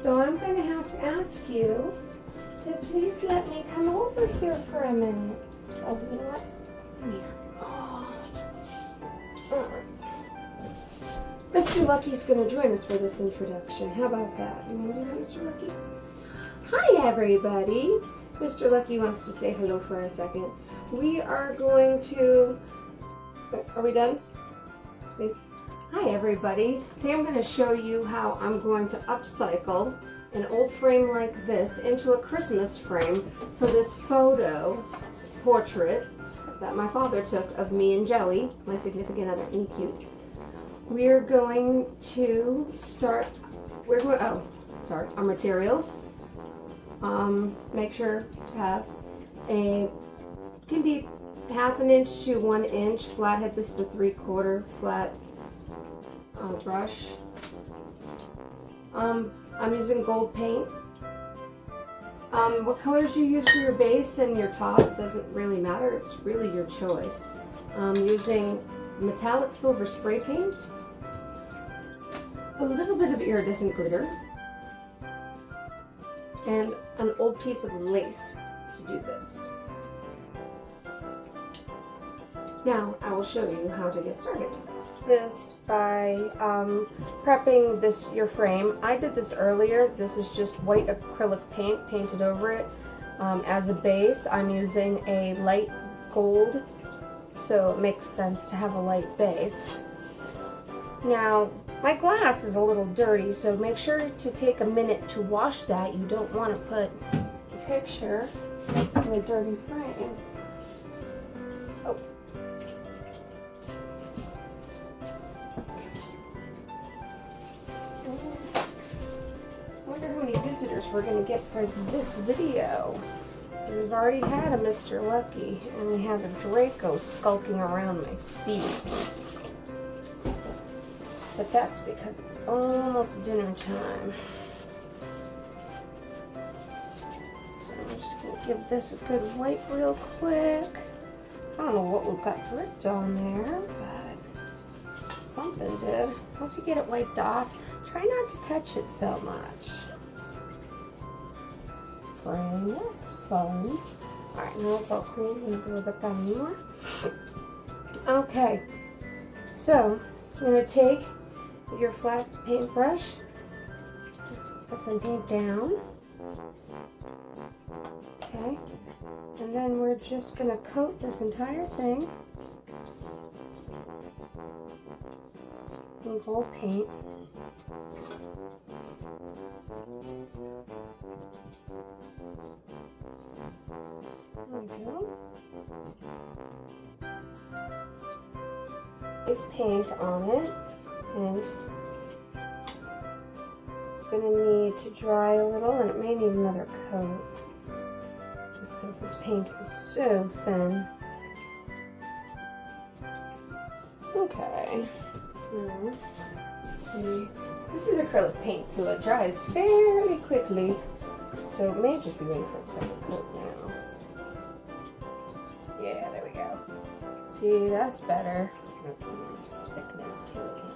So I'm going to have to ask you to please let me come over here for a minute. Oh, you know what? Come here. Oh. All right. Mr. Lucky's going to join us for this introduction. How about that? You want to do that, Mr. Lucky? Hi, everybody. Mr. Lucky wants to say hello for a second. We are going to... Are we done? Wait. Hi, everybody. Today I'm going to show you how I'm going to upcycle an old frame like this into a Christmas frame for this photo portrait that my father took of me and Joey, my significant other. Isn't he cute? We're going to start, our materials. Make sure to have can be 1/2 inch to 1 inch flathead. This is a 3/4 flat brush. I'm using gold paint. What colors you use for your base and your top doesn't really matter. It's really your choice. I'm using metallic silver spray paint, a little bit of iridescent glitter, and an old piece of lace to do this. Now I will show you how to get started. This by prepping your frame. I did this earlier. This is just white acrylic paint painted over it. As a base, I'm using a light gold, so it makes sense to have a light base. Now, my glass is a little dirty, so make sure to take a minute to wash that. You don't want to put the picture in a dirty frame. Oh. I wonder how many visitors we're going to get for this video. We've already had a Mr. Lucky, and we have a Draco skulking around my feet. But that's because it's almost dinner time. So I'm just going to give this a good wipe real quick. I don't know what we've got dripped on there, but something did. Once you get it wiped off, try not to touch it so much. Frame, that's fun. Alright, now it's all clean. I'm going to go with that anymore. Okay, so I'm going to take your flat paintbrush, put some paint down, okay, and then we're just going to coat this entire thing in gold paint. There we go. This paint on it. And it's going to need to dry a little, and it may need another coat just because this paint is so thin. Okay, now let's see. This is acrylic paint, so it dries fairly quickly, so it may just be waiting for a second coat now. Yeah, there we go. See, that's better. That's a nice thickness to it now.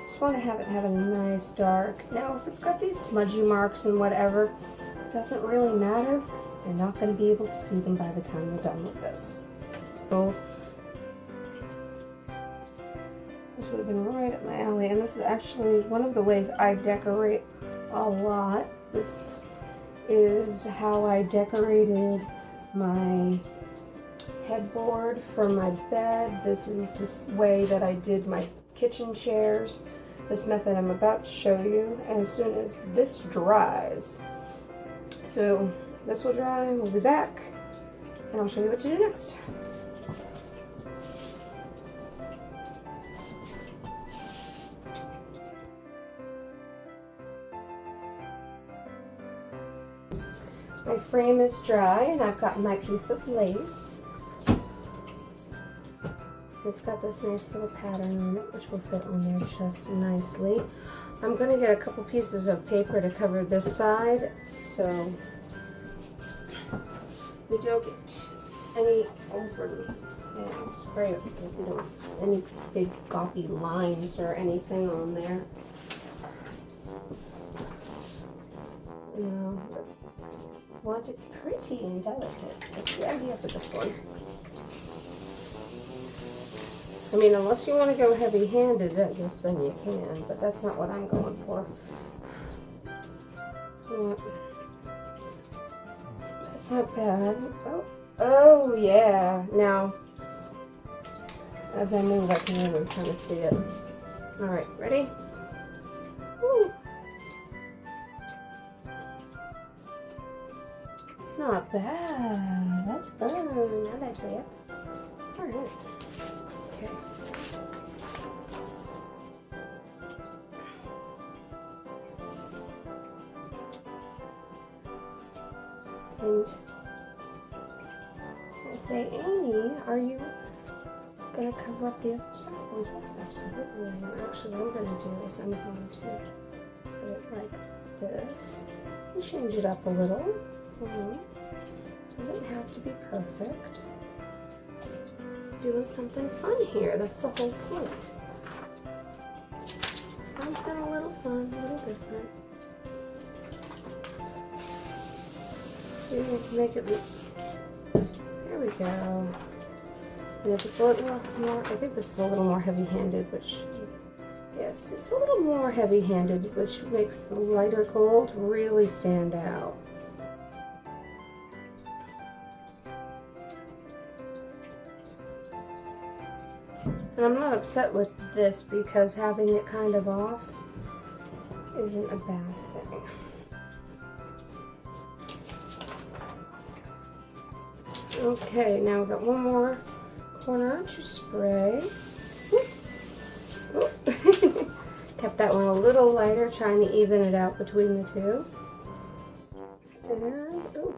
Just want to have it have a nice dark. Now, if it's got these smudgy marks and whatever, it doesn't really matter. You're not going to be able to see them by the time you're done with this. Gold. This would have been right up my alley, and this is actually one of the ways I decorate a lot. This is how I decorated my headboard for my bed. This is the way that I did my kitchen chairs. This method I'm about to show you as soon as this dries. So this will dry, we'll be back, and I'll show you what to do next. My frame is dry, and I've got my piece of lace. It's got this nice little pattern on it, which will fit on there just nicely. I'm going to get a couple pieces of paper to cover this side, so we don't get any over spray, any big goppy lines or anything on there. No, I want it pretty and delicate. That's the idea for this one. I mean, unless you want to go heavy-handed, I guess then you can, but that's not what I'm going for. Yeah. That's not bad. Oh yeah. Now, as I move, I can really kind of see it. All right, ready? Woo. It's not bad. That's fun. I like that. All right. Okay. And I say, Amy, are you going to cover up the other side? Oh, yes, absolutely. And actually, what I'm going to do is I'm going to put it like this and change it up a little. Doesn't have to be perfect. Doing something fun here. That's the whole point. Something a little fun, a little different. See, we can make it. There we go. And if it's a little more, I think this is a little more heavy-handed, which, yes, it's a little more heavy-handed, which makes the lighter gold really stand out. And I'm not upset with this because having it kind of off isn't a bad thing. Okay, now we've got one more corner to spray. Kept that one a little lighter, trying to even it out between the two. And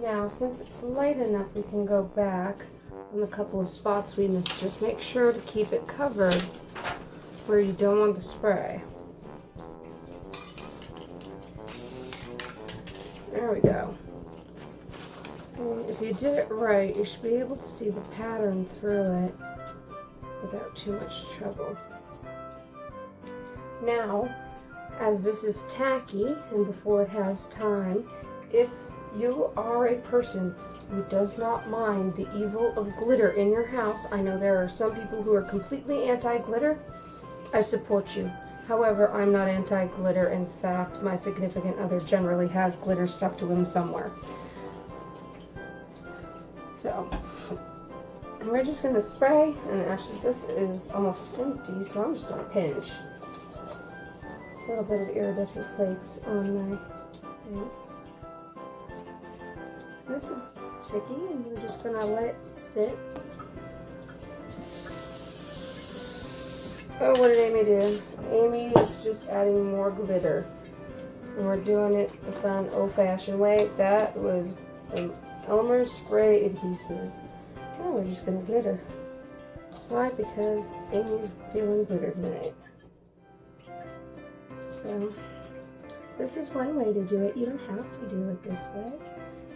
now, since it's light enough, we can go back on a couple of spots we missed. Just make sure to keep it covered where you don't want the spray. There we go. And if you did it right, you should be able to see the pattern through it without too much trouble. Now, as this is tacky and before it has time, if you are a person who does not mind the evil of glitter in your house, I know there are some people who are completely anti-glitter. I support you. However, I'm not anti-glitter. In fact, my significant other generally has glitter stuck to him somewhere. So, we're just going to spray, and actually this is almost empty, so I'm just going to pinch a little bit of iridescent flakes on my thing. This is sticky, and we're just going to let it sit. Oh, what did Amy do? Amy is just adding more glitter. And we're doing it the fun old-fashioned way. That was some Elmer's spray adhesive. Now we're just going to glitter. Why? Because Amy's feeling glitter tonight. So, this is one way to do it. You don't have to do it this way.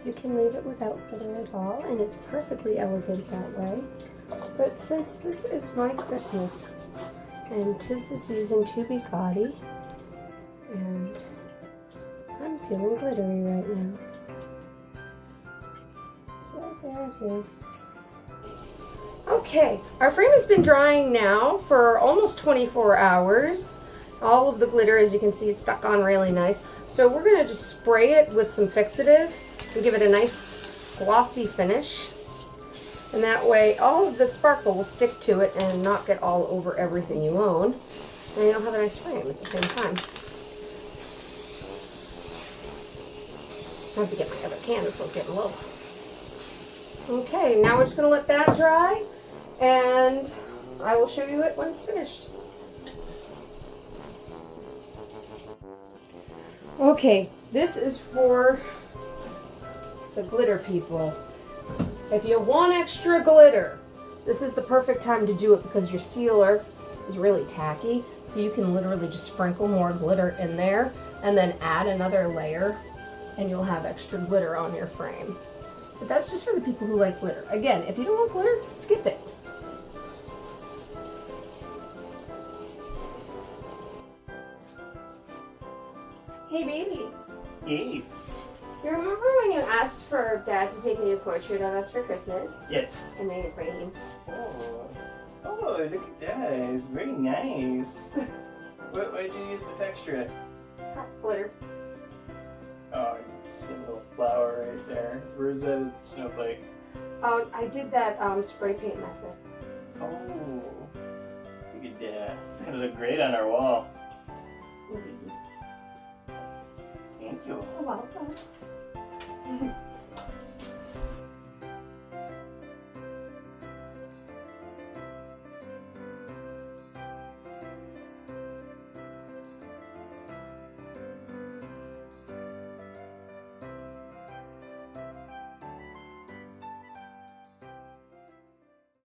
You can leave it without glitter at all, and it's perfectly elegant that way. But since this is my Christmas, and 'tis the season to be gaudy, and I'm feeling glittery right now. So there it is. Okay, our frame has been drying now for almost 24 hours. All of the glitter, as you can see, is stuck on really nice. So we're going to just spray it with some fixative and give it a nice glossy finish. And that way all of the sparkle will stick to it and not get all over everything you own. And you'll have a nice frame at the same time. I have to get my other can, this one's getting low. Okay, now we're just going to let that dry, and I will show you it when it's finished. Okay, this is for the glitter people. If you want extra glitter, this is the perfect time to do it because your sealer is really tacky, so you can literally just sprinkle more glitter in there and then add another layer, and you'll have extra glitter on your frame. But that's just for the people who like glitter. Again, if you don't want glitter, skip it. Hey, baby. Yes. You remember when you asked for Dad to take a new portrait of us for Christmas? Yes. And made it rain. Oh, look at that. It's very nice. What did you use to texture it? Glitter. Oh, you see a little flower right there. Where's that snowflake? Oh, I did that spray paint method. Oh, look at that. It's gonna look great on our wall. Thank you. You're welcome.